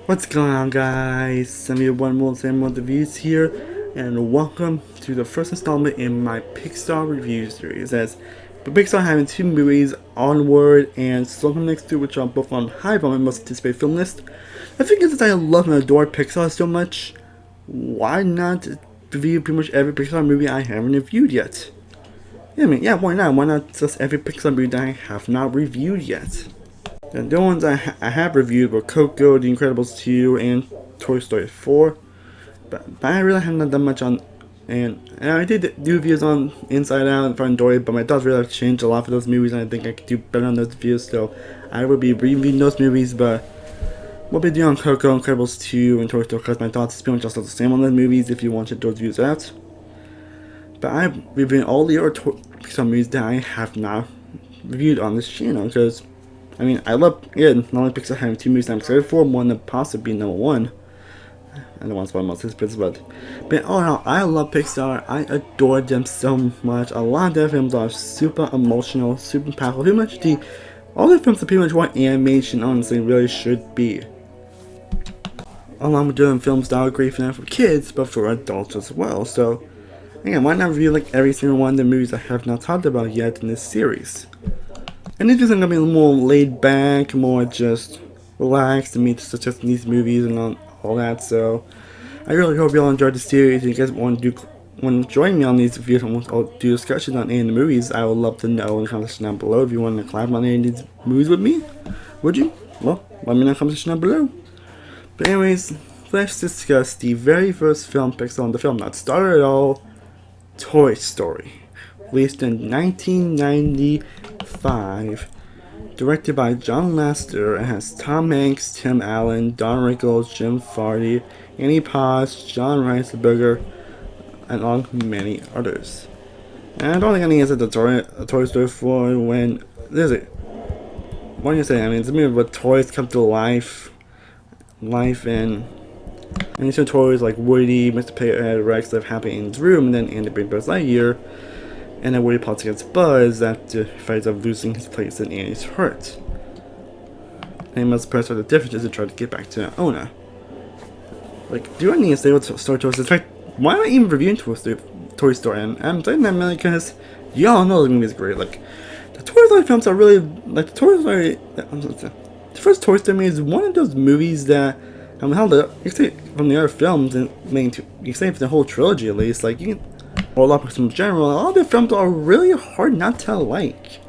What's going on, guys? Samuel Reviews here, and welcome to the first installment in my Pixar review series. As the Pixar having two movies, Onward and Soul Next to, which are both on high on my most anticipated film list. I figured since I love and adore Pixar so much, why not review pretty much every Pixar movie I haven't reviewed yet? Yeah, why not? Why not just every Pixar movie that I have not reviewed yet? And the ones I have reviewed were Coco, The Incredibles 2, and Toy Story 4. But I really haven't done much on. And I did do reviews on Inside Out and Finding Dory, but my thoughts really have changed a lot for those movies, and I think I could do better on those reviews. So I will be reviewing those movies, but we'll be doing on Coco, Incredibles 2, and Toy Story because my thoughts is pretty much just the same on those movies if you want to check those reviews out. But I'm reviewing all the other Pixar movies that I have not reviewed on this channel because I love, not only Pixar having two movies I'm excited for, one to possibly be number one. I don't want to spoil most of this, but all in all, I love Pixar. I adore them so much. A lot of their films are super emotional, super powerful. All their films are pretty much what animation honestly really should be. Along with doing films that are great for kids, but for adults as well. So, again, why not review like every single one of the movies I have not talked about yet in this series? And it's just gonna be more laid back, more just relaxed to me, such as these movies and all that. So I really hope y'all enjoyed the series. If you guys want to join me on these videos and I'll do discussions on any of the movies, I would love to know in the comment section down below. If you want to collab on any of these movies with me, would you? Well, let me know in the comment section down below. But anyways, let's discuss the very first film Pixar on the film that started it all, Toy Story. Released in 1995, directed by John Lasseter, and has Tom Hanks, Tim Allen, Don Rickles, Jim Varney, Annie Potts, John Ratzenberger, and among many others. And I don't think any is at the Toy Story 4 when there's it. What do you say? It's a movie where toys come to life, and you see toys like Woody, Mr. Peter, Rex live happy in his room, and then Andy brings Buzz Lightyear. And then Woody plots against Buzz after he fights of losing his place and Andy's hurt. And he must press for the differences and try to get back to the owner. Do I need to say what Story Toy is? In fact, why am I even reviewing Toy Story? And I'm saying that mainly because y'all know the movie is great. The Toy Story films are really, the first Toy Story movie is one of those movies that, you say from the other films, and you say for the whole trilogy at least, you can, or a lot of in general, all the films are really hard not to like.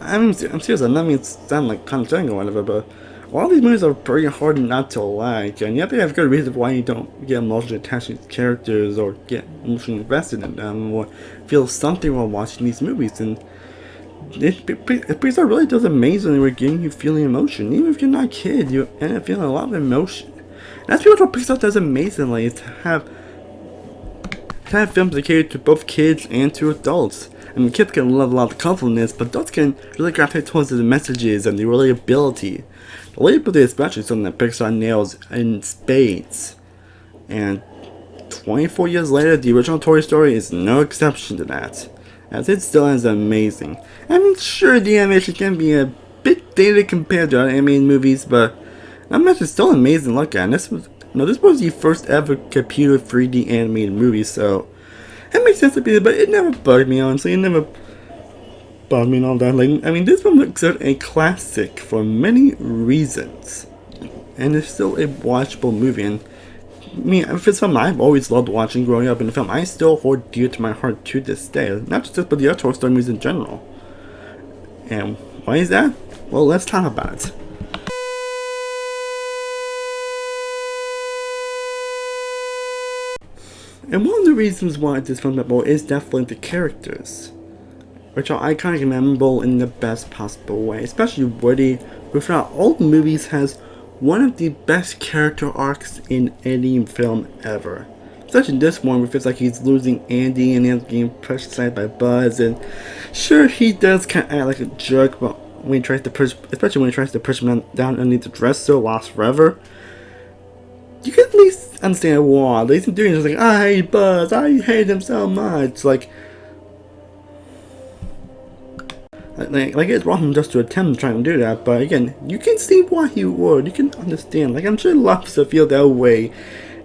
I'm serious, I don't mean to sound like condescending or whatever, but all these movies are pretty hard not to like, and you have to have good reasons why you don't get emotionally attached to these characters, or get emotionally invested in them, or feel something while watching these movies. And Pixar really does amazingly with getting you feeling emotion. Even if you're not a kid, you end up feeling a lot of emotion. And that's pretty much what Pixar does amazingly, is to have films that cater to both kids and to adults. Kids can love a lot of colorfulness, but adults can really gravitate towards the messages and the relatability. The relatability is especially something that Pixar nails in spades. And 24 years later, the original Toy Story is no exception to that, as it still is amazing. Sure, the animation can be a bit dated compared to other animated movies, but the animation is still amazing to look at. And this was the first ever computer 3D animated movie, so it makes sense to be there, but it never bugged me, honestly. It never bugged me and all that. This one looks like a classic for many reasons, and it's still a watchable movie. And if it's something I've always loved watching growing up in the film, I still hold dear to my heart to this day. Not just this, but the other Toy Story movies in general. And why is that? Well, let's talk about it. And one of the reasons why this film is definitely the characters, which are iconic and memorable in the best possible way. Especially Woody, who throughout all the movies has one of the best character arcs in any film ever. Especially this one, where it's like he's losing Andy and then getting pushed aside by Buzz. And sure, he does kind of act like a jerk, but when he tries to push, especially when he tries to push him down underneath the dresser, Lost Forever, you can at least understand why. He's doing it just I hate Buzz, I hate him so much. Like it's wrong just to attempt trying to do that, but again, you can see why he would. You can understand. Like I'm sure lots of feel that way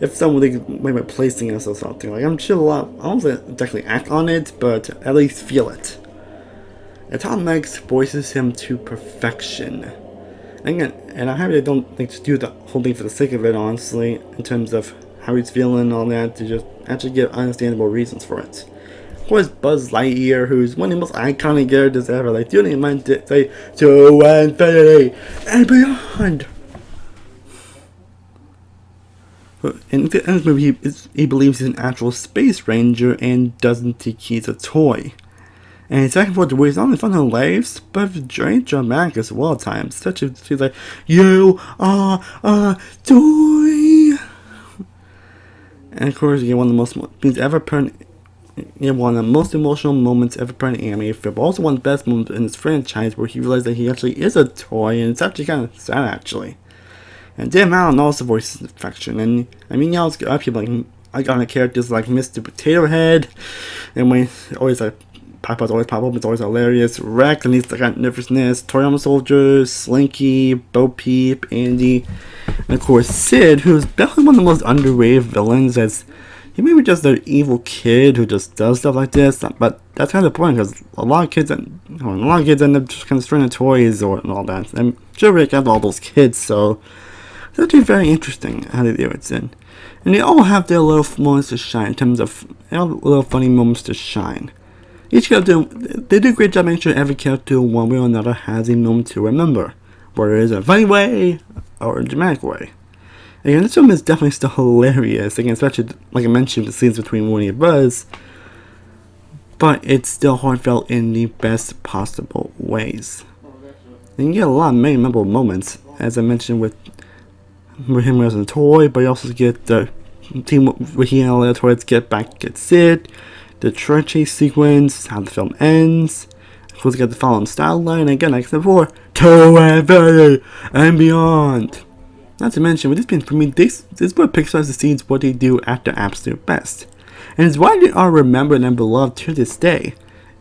if someone like maybe placing us or something. Like I'm sure a lot. I don't exactly act on it, but at least feel it. And Tom Hanks voices him to perfection. And again, and I happy they don't like just do the whole thing for the sake of it. Honestly, in terms of how he's feeling and all that, to just actually give understandable reasons for it. Of course, Buzz Lightyear, who's one of the most iconic characters ever. Like, do you even mind to say to infinity and beyond? In this movie, he believes he's an actual space ranger and doesn't think he's a toy. And his second part, the way he's not only fun and hilarious, but very dramatic as well at times. Such as he's like, "You are a toy." And of course, one of the most things ever put. One of the most emotional moments ever put in an anime film, but also one of the best moments in this franchise where he realized that he actually is a toy, and it's actually kind of sad, actually. And Dan Allen also voices affection, and I mean, y'all's got people like iconic characters like Mr. Potato Head, and when always like Papa's always pop up, it's always hilarious. Rex and he's the kind of nervousness, Toriyama Soldiers, Slinky, Bo Peep, Andy, and of course Sid, who's definitely one of the most underrated villains, as he may be just an evil kid who just does stuff like this, but that's kind of the point, because a lot of kids end up just kind of destroying toys and all that. I'm sure Rick has all those kids, so it's actually very interesting how they do it. And they all have their little moments to shine in terms of little funny moments to shine. Each character, they do a great job making sure every character, one way or another, has a moment to remember, whether it's in a funny way or a dramatic way. Again, this film is definitely still hilarious, again, especially, like I mentioned, the scenes between Woody and Buzz, but it's still heartfelt in the best possible ways. And you get a lot of many memorable moments, as I mentioned, with him as a toy, but you also get the team where he and all the toys get Sid, the train chase sequence, how the film ends. Of course, you get the following style line, again, like I said before, to infinity and beyond. Not to mention, with this being for me, this is what Pixar succeeds what they do at their absolute best. And it's why they are remembered and beloved to this day.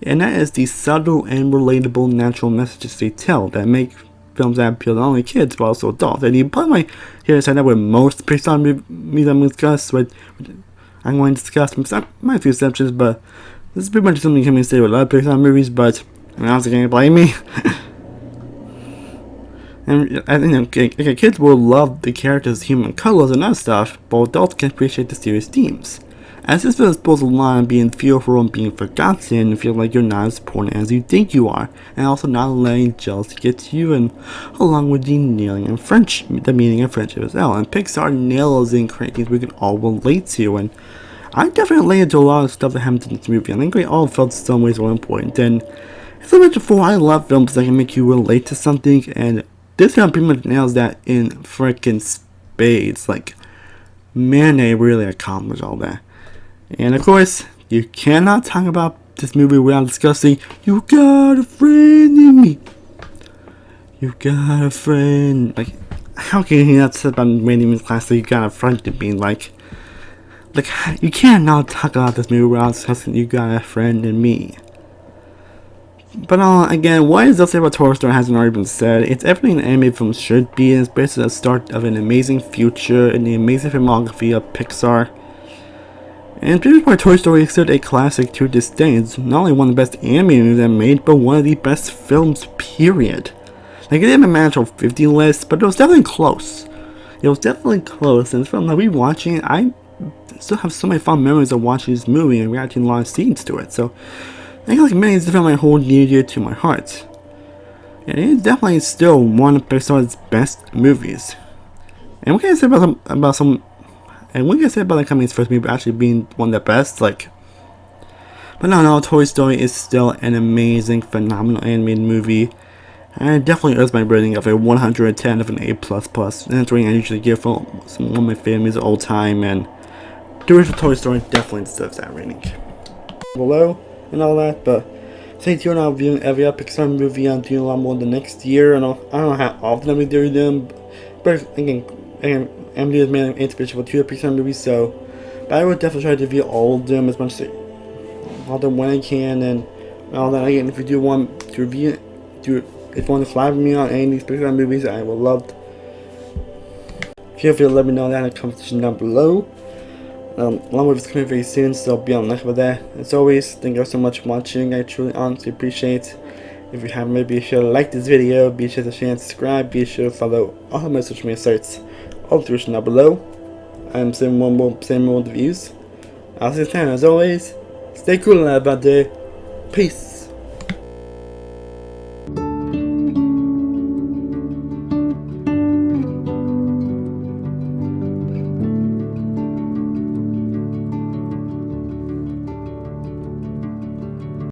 And that is the subtle and relatable natural messages they tell that make films that appeal to not only kids but also adults. And you probably might hear us say that with most Pixar movies I'm going to discuss, my few exceptions, but this is pretty much something you can say with a lot of Pixar movies, but I mean, honestly, can't you blame me? And I think kids will love the characters' human colors and that stuff, but adults can appreciate the serious themes. As this film explores a line of being fearful and being forgotten, and feel like you're not as important as you think you are, and also not letting jealousy get to you, and along with the meaning of friendship as well. And Pixar nails in creating things we can all relate to, and I definitely related to a lot of stuff that happened in this movie. I think we all felt in some ways were important. And as I mentioned before, I love films that can make you relate to something, and this film pretty much nails that in freaking spades. Like, man, they really accomplished all that. And of course, you cannot talk about this movie without discussing "You Got a Friend in Me." You got a friend. Like, how can you not say about Randy class that you got a friend in me? Like, you cannot talk about this movie without discussing "You Got a Friend in Me." But again, what is to say about Toy Story hasn't already been said. It's everything an anime film should be, and it's basically the start of an amazing future in the amazing filmography of Pixar. And pretty much why Toy Story is still a classic to this day. It's not only one of the best animated movies ever made, but one of the best films, period. Like, it didn't match a 50 list, but it was definitely close. It was definitely close, and from like rewatching it, I still have so many fond memories of watching this movie and reacting a lot of scenes to it. So I think like many of this film I hold near dear to my heart. And it is definitely still one of Pixar's best movies. And what can I say about some and what can I say about the company's first movie actually being one of the best? Like, but no, Toy Story is still an amazing, phenomenal animated movie. And it definitely earns my rating of a 110 of an A++. And that's rating I usually give for one of my favorite movies of all time. And the original Toy Story definitely deserves that rating. Below and all that, but stay tuned. I'll be viewing every Pixar movie. I'm doing a lot more the next year. I don't know how often I'm doing them, but again, MD has made an inspiration for 2 Pixar movies, so but I would definitely try to review all of them as much as all of them when I can, and all that. Again, if you do want to to review, if you want to collab with me on any of these Pixar movies, I would love. Feel free to let me know that in the comment section down below. Along with it's coming very soon, so be on the lookout for that. As always, thank you all so much for watching. I truly, honestly appreciate it. If you haven't, be sure to like this video, be sure to share and subscribe, be sure to follow all of my social media sites, all the description down below. I'm saying one more the views. I'll see you next time. As always, stay cool and have a bad day. Peace.